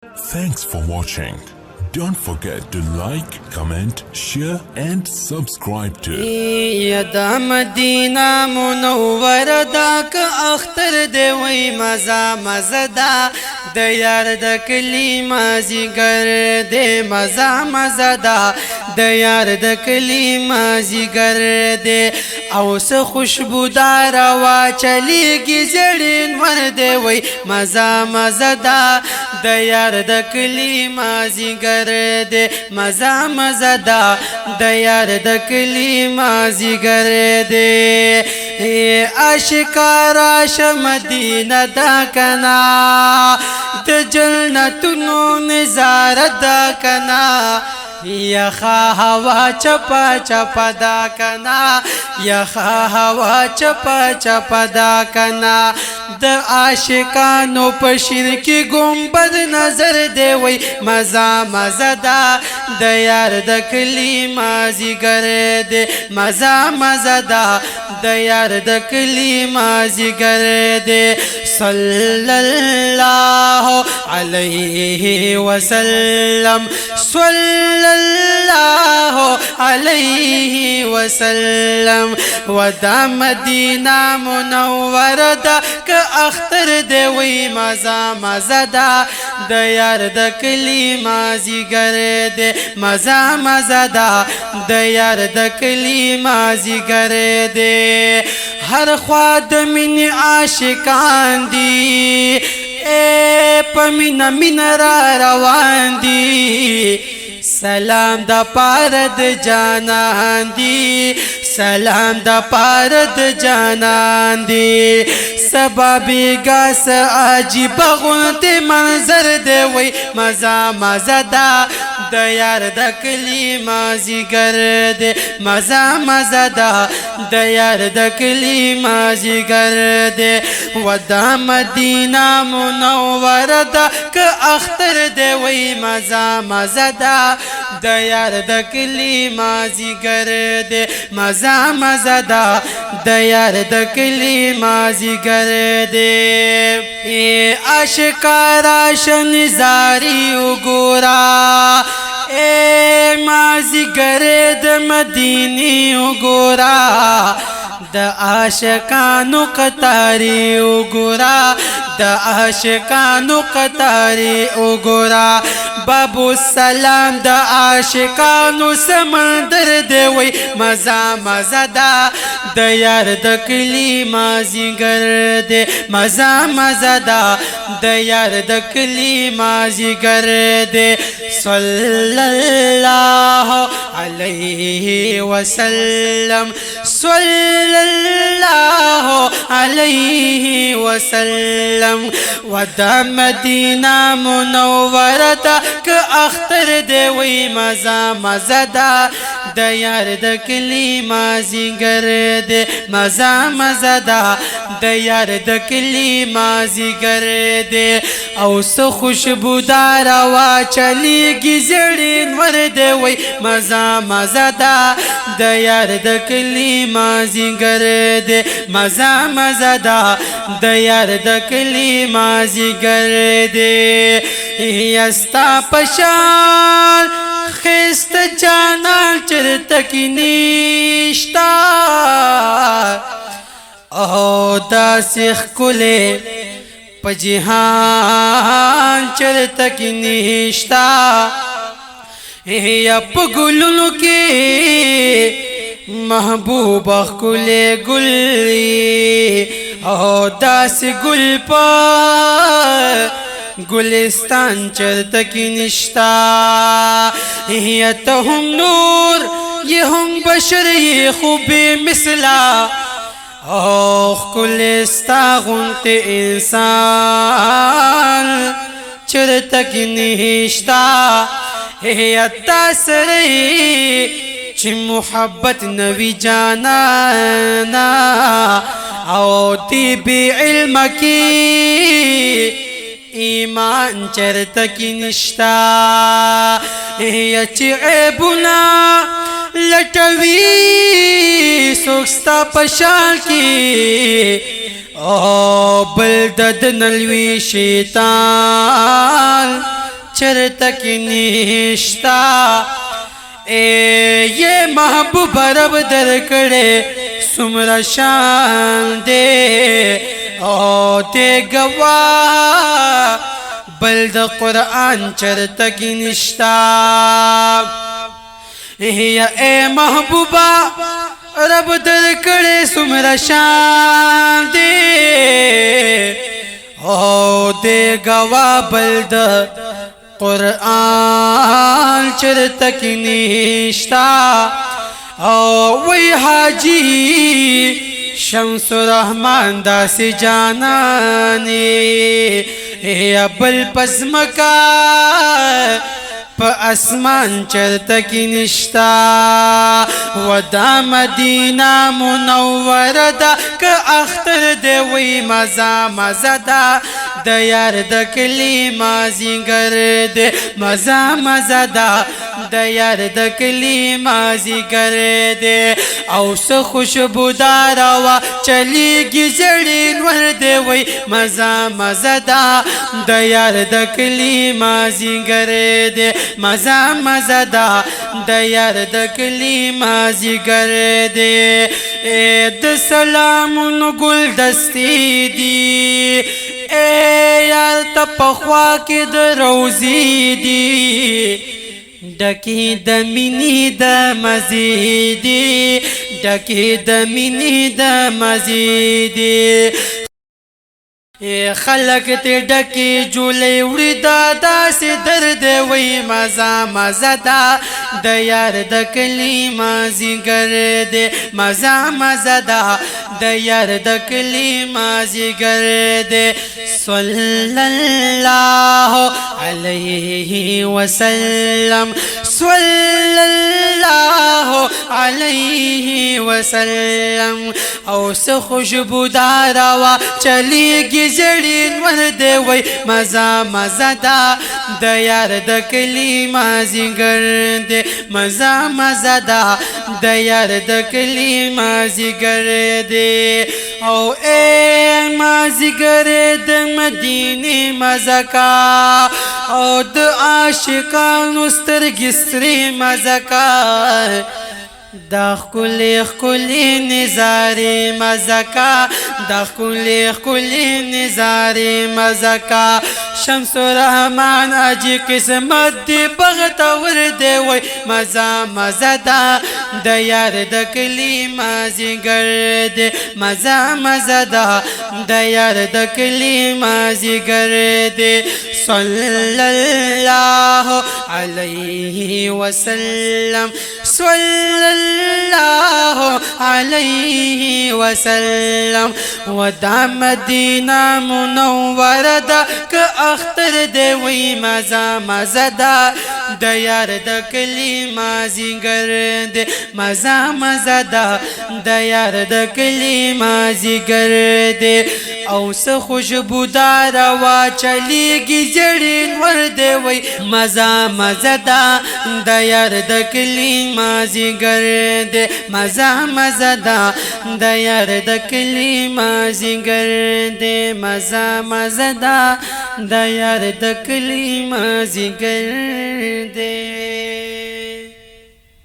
Thanks for watching. Don't forget to like, comment, share and subscribe to يدا مدینہ منور دا که اختر دی وی مزا مزدا د یار د کلی مازیګر دی مزا مزدا د یار د کلی مازیګر دی او سه خوشبودار وا چلیږي زړین ور دی وی مزا مزدا د یار د کلی مازیګر دی مزا مزدا د یار د کلی مازیګر دی اشکارا مدینه دا کنا د جنتونو نظاره دا کنا یخا هوا چپا چپا دا کنا یخا هوا چپا چپا دا کنا د عاشقانو په شین کې ګمبد نظر دی وی مزا مزدا د یار د کلی مازیګر دی مزا مزدا د یار د کلی مازیګر دی صلی الله علیه وسلم صلی الله علیه وسلم ودا مدینہ منور دا که اختر دی وی مزا مزدا د یار د کلی مازیګر دی مزا مزدا د یار د کلی مازیګر دی هر خوا د مینې عاشقان دی په مینه مینه را روان دی سلام دا پارد جانان دی سلام دا پارد جانان دی سبا بیگا سا عجیب غنت منظر دی وی مزا مزدا د یار د کلی مازیګر دی مزا مزدا د یار د کلی مازیګر دی ودا مدینہ منور دا که اختر دی وی مزا مزدا د یار د کلی مازیګر دی مزا مزدا د یار د کلی مازیګر دی اشکارا شنزاری وګورا مازیګر د مدینې وګورا د عاشقانو قطاری وګورا د عاشقانو قطاری وګورا بابو السلام د عاشقانو سمندر دی وی مزا مزدا د یار د کلی مازیګر دی مزا مزدا د یار د کلی مازیګر دی صلی الله علیه وسلم صلی الله علیه وسلم ودا مدینہ منورتا که اختر دی وی مزا مزدا د یار د کلی مازیګر دی مزا مزدا د یار د کلی مازیګر دی او سه خوشبودار وا چلیږي زړین ور دی وی مزا مزدا د یار د کلی مازیګر دی مزا مزدا د یار د کلی مازیګر دی یستا پشان خست جانان چرته کی نشتا او داسې ښکلی په جهان چرته کی نشتا یا په ګلونو کې محبوب ښکلی ګل او داسې ګل په گلستان چرته کی نشتا یہ تو ہم نور یہ ہم بشر یہ خوب مثلا اوخ گلستا غنت انسان چرته کی نشتا یہ تاسری چھ محبت نوی جانانا او دی بی علم کی ایمان چرته کی نشتا یا چی عیبنا لټوی سوکستا پشان کی او بل د نلوی شیطان چرته کې نشتا یہ محبوب رب درکړې څومره شان دې او دې گواه بل د قرآن چرته کې نشتا اے محبوبا رب درکړې څومره شان دې او دې گواه بل د قرآن چرته کې نشتا او وی حاجی شمس الرحمن داسې جانانې یا بل پزمکا په اسمان چرته کې نشتا ودا مدینه منوره ده که اختر دی وی مزه مزه ده د یار د کلی مازیګر دی مزه مزه ده د یار د کلی مازیګر دی او څه خوشبودار وا چلیږي زړې نور دی وی مزه مزه ده د یار د کلی مازیګر دی مزه مزه ده د یار د کلی مازیګر دی د سلامونو ګل دستې دي اے یار ته پخوا کې د روزي دي ډکې د مینې د مزې دي ډکې د مینې د مزې دي خلق ته ډکې جولې وړي دا داسې درد وي مزه مزه ده د یار د کلی مازیګر دی مزه مزه ده د یار د کلی مازیګر دی صلی الله علیه وسلم صلی الله علیه وسلم او څه خوشبودار وا چلیږي زړې نور دی وی مزه مزه ده د یار د کلی مازیګر دی مزه مزه ده د یار د کلی مازیګر دی او اے مازیګر د مدینه مزه کا او د عاشقانو سترګې سرې مزه کا دا ښکلې ښکلې نظارې مزه کا دا ښکلې ښکلې نظارې مزه کا شمس الرحمن اجي قسمت دی بختور دی وی مزه مزه ده د یار د کلی مازیګر دی مزه مزه ده د یار د کلی مازیګر دی صلی الله علیه وسلم صلی الله علیه وسلم ودا مدینه منوره ده که اختر دی وی مزه مزه ده د یار د کلی مازیګر دی مزه مزه ده د یار د کلی مازیګر دی او څه خوشبودار وا چلیږي زړې نور دی وی مزه مزه ده د یار د کلی مازیګر دی مزه مزه ده د یار د کلی مازیګر دی مزه مزه ده د یار د کلی مازیګر دی